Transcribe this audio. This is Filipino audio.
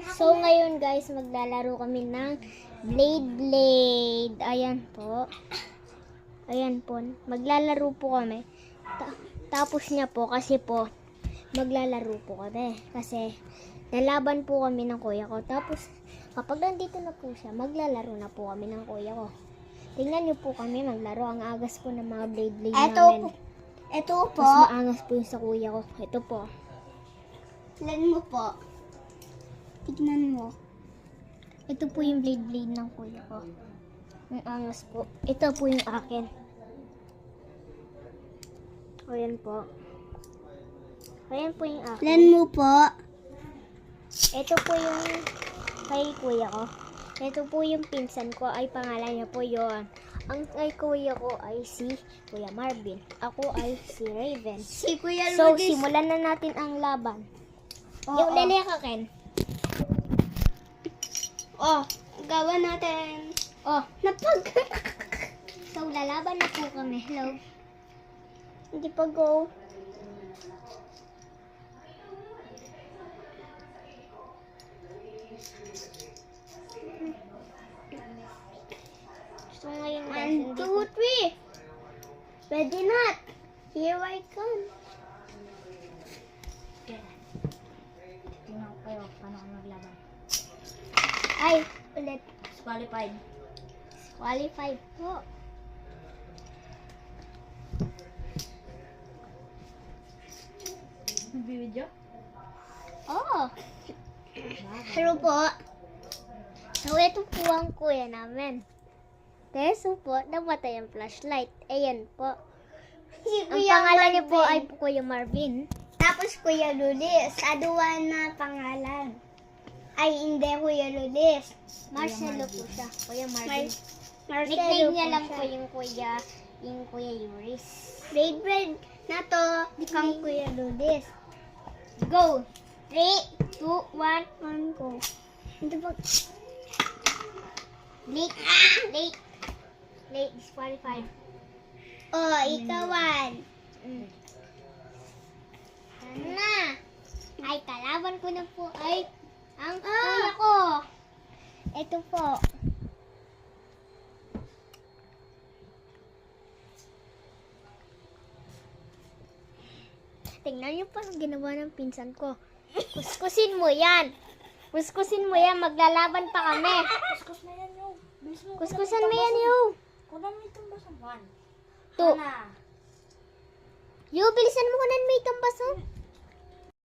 So ngayon guys, maglalaro kami ng Blade. Ayan po. Ayan po. Maglalaro po kami. Tapos niya po kasi po maglalaro po kami. Kasi nalaban po kami ng kuya ko. Tapos kapag nandito na po siya, maglalaro na po kami ng kuya ko. Tingnan niyo po kami maglaro. Ang agas po ng mga Blade namin. Ito po. Mas maangas po yung sa kuya ko. Ito po. Tignan mo po. Tignan mo. Ito po yung blade ng kuya ko. Ang angas po. Ito po yung akin. Ayan po. Ayan po yung akin. Tignan mo po. Ito po yung kay kuya ko. Ito po yung pinsan ko. Ay pangalan niya po yon. Ang kay kuya ko ay si Kuya Marvin. Ako ay si Raven. Si Kuya So, Ludis. simulan na natin ang laban. Oo. Yung lele ka, Ken. Oh, gawa natin. Oh, Napag... so lalaban na po kami. Hello. Hindi pa go. So ngayon guys, 1, 2, 3. Ready not. Here I come. tingnan ko kayo paano ka maglaban. Ay, ulit. Qualified. Qualified po. Video? Oh. Hello po. So ito po ang kuya namin. Teso po, namatay ang flashlight. Ayan po. Si Ang Kuya pangalan niyo po Marvin. ay Kuya Marvin. Tapos Kuya Ludis. Aduan na pangalan. Ay, hindi Kuya Ludis. Marcelo po siya. Kuya Marvin. Marcelo Nickname niya po lang siya. po yung Kuya Yuris. Red na to. Kang Kuya Ludis. Go! 3, 2, 1, Go. Ito po. Late, disqualified. Oh, ikawan. Na! Ay, kalaban ko na po ay ang kuya ko. Ito po. Tingnan niyo pa ang ginawa ng pinsan ko. Kuskusin mo yan. Kuskusin mo yan. Maglalaban pa kami. Kuskus na yan yung. Bilis mo. Kuskusan mo yan, yo. Kunan mo itong basa. 1. 2. Yo, bilisan mo kunan may itong baso.